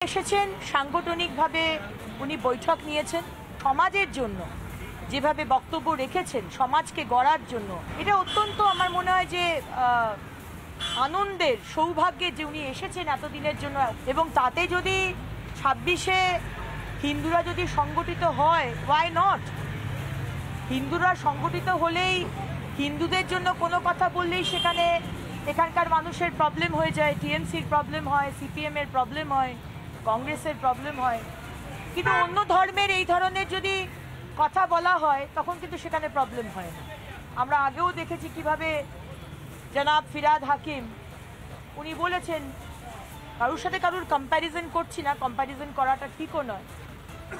এসেছেন সাংগঠনিকভাবে উনি বৈঠক নিয়েছেন সমাজের জন্য যেভাবে বক্তব্য রেখেছেন সমাজকে গড়ার জন্য এটা অত্যন্ত আমার মনে হয় যে আনন্দের সৌভাগ্যের যে উনি এসেছেন এতদিনের জন্য এবং তাতে যদি 26-এ হিন্দুরা যদি সংগঠিত হয় ওয়াই নট হিন্দুরা সংগঠিত হলেই হিন্দুদের জন্য কোনো কথা বললেই সেখানে এখানকার মানুষের প্রবলেম হয়ে যায় টিএমসির প্রবলেম হয় সিপিএমের প্রবলেম হয় কংগ্রেসের প্রবলেম হয় কিন্তু অন্য ধর্মের এই ধরনের যদি কথা বলা হয় তখন কিন্তু সেখানে প্রবলেম হয় না আমরা আগেও দেখেছি কিভাবে জনাব ফিরাদ হাকিম উনি বলেছেন কারোর সাথে কারোর কম্প্যারিজন করছি না কম্প্যারিজন করাটা ঠিকও নয়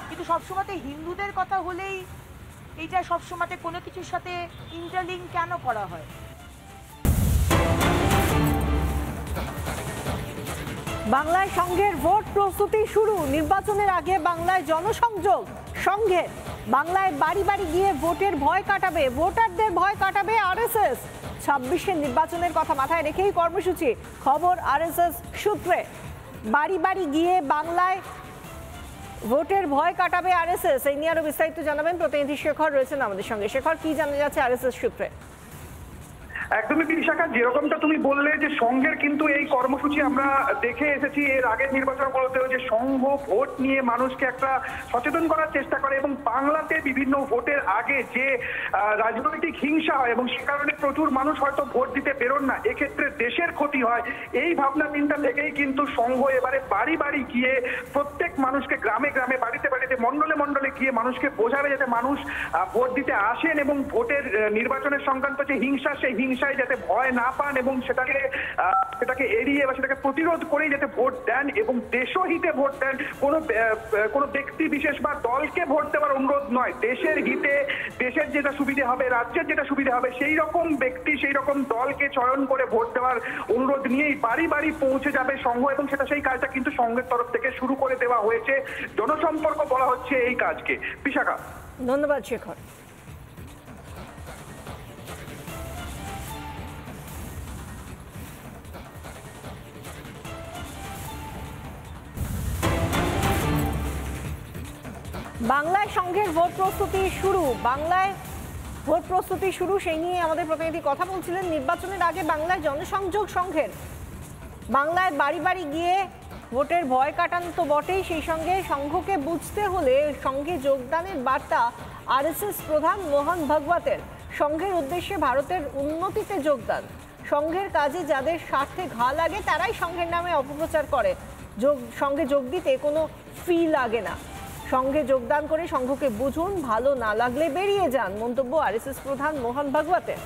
কিন্তু সবসময়তে হিন্দুদের কথা হলেই এইটা সবসময়তে কোনো কিছুর সাথে ইন্টারলিঙ্ক কেন করা হয় বাংলায় সংঘের ভোট প্রস্তুতি শুরু নির্বাচনের আগে বাংলায় জনসংযোগ সংঘের বাংলায় বাড়ি বাড়ি গিয়ে ভোটের ভয় কাটাবে ভোটারদের ভয় কাটাবে আরএসএস 26-এর নির্বাচনের কথা মাথায় রেখেই কর্মসূচি খবর আরএসএস সূত্রে বাড়ি বাড়ি গিয়ে বাংলায় ভোটের ভয় কাটাবে আরএসএস এই নিয়ে আরো বিস্তারিত জানাবেন প্রতিনিধি শেখর রয়েছেন আমাদের সঙ্গে শেখর কি জানা যাচ্ছে আরএসএস সূত্রে একদমই বিশাখা যেরকমটা তুমি বললে যে সংঘের কিন্তু এই কর্মসূচি আমরা দেখে এসেছি এর আগের নির্বাচনগুলোতেও যে সংঘ ভোট নিয়ে মানুষকে একটা সচেতন করার চেষ্টা করে এবং বাংলাতে বিভিন্ন ভোটের আগে যে রাজনৈতিক হিংসা হয় এবং সে কারণে প্রচুর মানুষ হয়তো ভোট দিতে বেরোন না এক্ষেত্রে দেশের ক্ষতি হয় এই ভাবনা চিন্তা থেকেই কিন্তু সংঘ এবারে বাড়ি বাড়ি গিয়ে প্রত্যেক মানুষকে গ্রামে গ্রামে বাড়িতে বাড়িতে মণ্ডলে মণ্ডলে গিয়ে মানুষকে বোঝাবে যাতে মানুষ ভোট দিতে আসেন এবং ভোটের নির্বাচনের সংক্রান্ত যে হিংসা সেই হিংসা যাতে ভয় না পান এবং সেটাকে এড়িয়ে বা সেটাকে প্রতিরোধ করেই যাতে ভোট দেন এবং দেশহিতে ভোট দেন কোনো ব্যক্তি বিশেষ বা দলকে ভোট দেওয়ার অনুরোধ নয় দেশের হিতে দেশের যেটা সুবিধা হবে রাজ্যের যেটা সুবিধা হবে সেই রকম ব্যক্তি সেই রকম দলকে চয়ন করে ভোট দেওয়ার অনুরোধ নিয়েই বাড়ি বাড়ি পৌঁছে যাবে সংঘ এবং সেই কাজটা কিন্তু সংঘের তরফ থেকে শুরু করে দেওয়া হয়েছে জনসম্পর্ক বলা হচ্ছে এই কাজকে বিশাখা ধন্যবাদ শেখর বাংলায় সংঘের ভোট প্রস্তুতি শুরু বাংলায় ভোট প্রস্তুতি শুরু সেই নিয়ে আমাদের প্রতিনিধি কথা বলছিলেন নির্বাচনের আগে বাংলায় জনসংযোগ সংঘের বাংলায় বাড়ি বাড়ি গিয়ে ভোটের ভয় কাটান তো বটেই সেই সঙ্গে সংঘকে বুঝতে হলে সংঘে যোগদানের বার্তা আরএসএস প্রধান মোহন ভাগবতের সংঘের উদ্দেশ্যে ভারতের উন্নতিতে যোগদান সংঘের কাজে যাদের স্বার্থে ঘা লাগে তারাই সংঘের নামে অপপ্রচার করে সংঘে যোগ দিতে কোনো ফি লাগে না সংঘে যোগদান করে সংঘকে বুঝুন ভালো না লাগলে বেরিয়ে যান মন্তব্য আরএসএস প্রধান মোহন ভাগবতের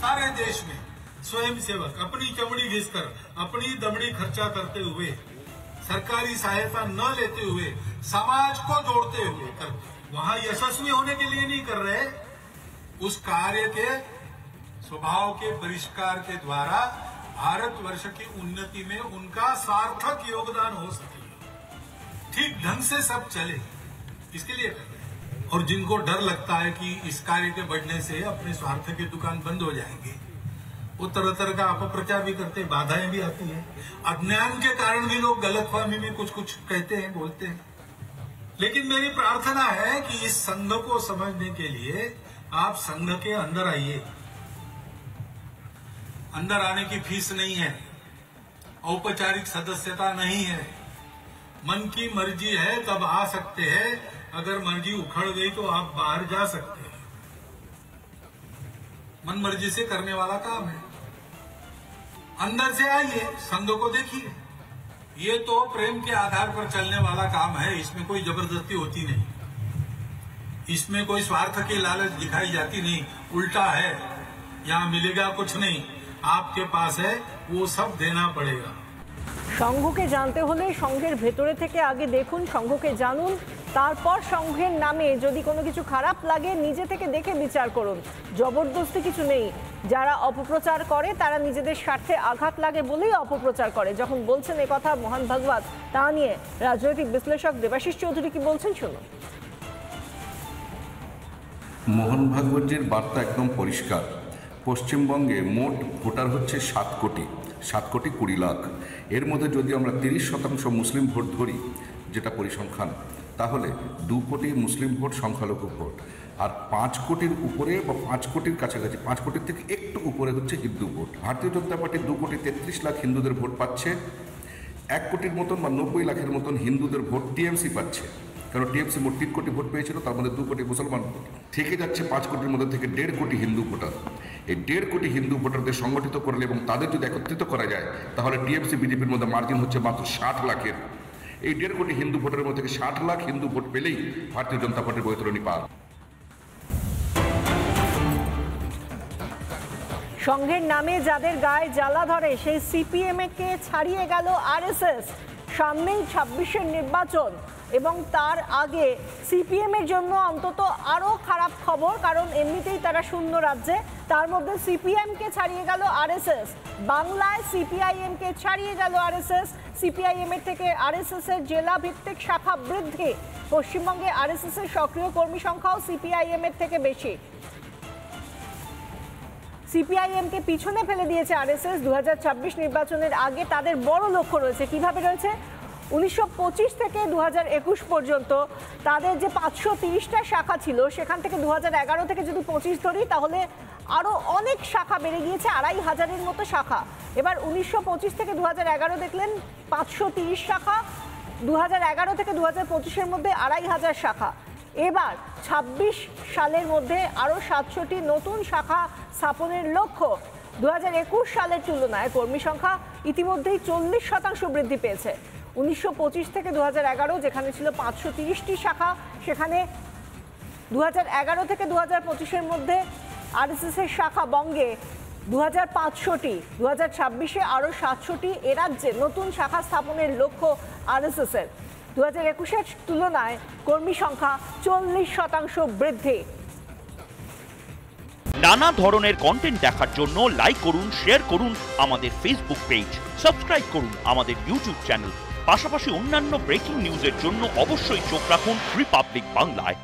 सारे देश में स्वयं सेवक अपनी चमड़ी घिसकर अपनी दमड़ी खर्चा करते हुए सरकारी सहायता न लेते हुए समाज को जोड़ते हुए वहां यशस्वी होने के लिए नहीं कर रहे उस कार्य के स्वभाव के परिष्कार के द्वारा भारतवर्ष की उन्नति में उनका सार्थक योगदान हो सके ठीक ढंग से सब चले इसके लिए कर रहे हैं और जिनको डर लगता है कि इस कार्य के बढ़ने से अपने स्वार्थ की दुकान बंद हो जाएंगे वो तरह तरह का अपप्रचार भी करते हैं बाधाएं भी आती हैं अज्ञान के कारण भी लोग गलतफहमी में कुछ कुछ कहते हैं बोलते हैं लेकिन मेरी प्रार्थना है कि इस संघ को समझने के लिए आप संघ के अंदर आइए अंदर आने की फीस नहीं है औपचारिक सदस्यता नहीं है मन की मर्जी है तब आ सकते हैं अगर मर्जी उखड़ गई तो आप बाहर जा सकते हैं मन मर्जी से करने वाला काम है अंदर से आइए संघ को देखिए ये तो प्रेम के आधार पर चलने वाला काम है इसमें कोई जबरदस्ती होती नहीं इसमें कोई स्वार्थ की लालच दिखाई जाती नहीं उल्टा है यहाँ मिलेगा कुछ नहीं आपके पास है वो सब देना पड़ेगा সংঘকে জানতে হলে সংঘের ভেতরে থেকে আগে দেখুন সংঘকে জানুন তারপর সংঘের নামে যদি কোনো কিছু খারাপ লাগে নিজে থেকে দেখে বিচার করুন জবরদস্তি কিছু নেই যারা অপপ্রচার করে তারা নিজেদের স্বার্থে আঘাত লাগে বলেই অপপ্রচার করে যখন বলছেন এই কথা মোহন ভাগবত তা নিয়ে রাজনৈতিক বিশ্লেষক দেবাশিস চৌধুরী কি বলছেন শুনুন মোহন ভাগবতের বার্তা একদম পরিষ্কার পশ্চিমবঙ্গে মোট ভোটার হচ্ছে 7,20,00,000। এর মধ্যে যদি আমরা 30% মুসলিম ভোট ধরি, যেটা পরিসংখ্যান, তাহলে 2 কোটি মুসলিম ভোট সংখ্যালঘু ভোট, আর 5 কোটির উপরে বা 5 কোটির কাছাকাছি, 5 কোটির থেকে একটু উপরে হচ্ছে হিন্দু ভোট। ভারতীয় জনতা পার্টি 2,33,00,000 হিন্দুদের ভোট পাচ্ছে, 1 কোটির মতন বা 90 লাখের মতন হিন্দুদের ভোট টিএমসি পাচ্ছে, কারণ টিএমসি মোট 3 কোটি ভোট পেয়েছিল, তার মধ্যে 2 কোটি মুসলমান ভোট থেকে যাচ্ছে। 5 কোটির মধ্যে থেকে 1.5 কোটি হিন্দু ভোটার। এই 1.5 কোটি হিন্দু ভোটারদের সংগঠিত করলে এবং তাদের যদি একত্রিত করা যায়, তাহলে টিএমসি বিজেপির মধ্যে মার্জিন হচ্ছে মাত্র 60 লাখের। এই 1.5 কোটি হিন্দু ভোটারের মধ্যে থেকে 60 লাখ হিন্দু ভোট পেলেই ভারতীয় জনতা পার্টির বৈতরণী পার। সংঘের নামে যাদের গায়ে জ্বালা ধরে সেই সিপিএম-কে ছাড়িয়ে গেল আরএসএস। সামনেই 26-এর নির্বাচন এবং তার আগে সিপিএমের জন্য অন্তত আরও খারাপ খবর, কারণ এমনিতেই তারা শূন্য রাজ্যে, তার মধ্যে সিপিএমকে ছাড়িয়ে গেল আরএসএস। বাংলায় সিপিআইএমকে ছাড়িয়ে গেল আরএসএস। সিপিআইএমের থেকে আরএসএসের জেলা ভিত্তিক শাখা বৃদ্ধি। পশ্চিমবঙ্গে আরএসএসের সক্রিয় কর্মী সংখ্যাও সিপিআইএমের থেকে বেশি। সিপিআইএমকে পিছনে ফেলে দিয়েছে আরএসএস। 2026 নির্বাচনের আগে তাদের বড় লক্ষ্য রয়েছে। কিভাবে রয়েছে? 1925 থেকে 2021 পর্যন্ত তাদের যে 530টা শাখা ছিল, সেখান থেকে 2011 থেকে যদি 25 ধরি, তাহলে আরও অনেক শাখা বেড়ে গিয়েছে, 2,500-এর মতো শাখা। এবার 1925 থেকে 2011 দেখলেন 530 শাখা, 2011 থেকে 2025-এর মধ্যে 2,500 শাখা। এবার 26 সালের মধ্যে আরও 700টি নতুন শাখা স্থাপনের লক্ষ্য। 2021 সালের তুলনায় কর্মী সংখ্যা ইতিমধ্যেই 40% বৃদ্ধি পেয়েছে। 1925 থেকে 2011 যেখানে ছিল 530টি শাখা, সেখানে 2011 থেকে 2025-এর মধ্যে আরএসএসের শাখা বঙ্গে 2,500টি, 2026-এ আরও 700টি এ রাজ্যে নতুন শাখা স্থাপনের লক্ষ্য আরএসএসের। 2021-এর তুলনায় কর্মী সংখ্যা 40% বৃদ্ধি। নানা ধরনের কন্টেন্ট দেখার জন্য লাইক করুন, শেয়ার করুন আমাদের ফেসবুক পেজ, সাবস্ক্রাইব করুন আমাদের ইউটিউব চ্যানেল। পাশাপাশি অন্যান্য ব্রেকিং নিউজের জন্য অবশ্যই চোখ রাখুন রিপাবলিক বাংলায়।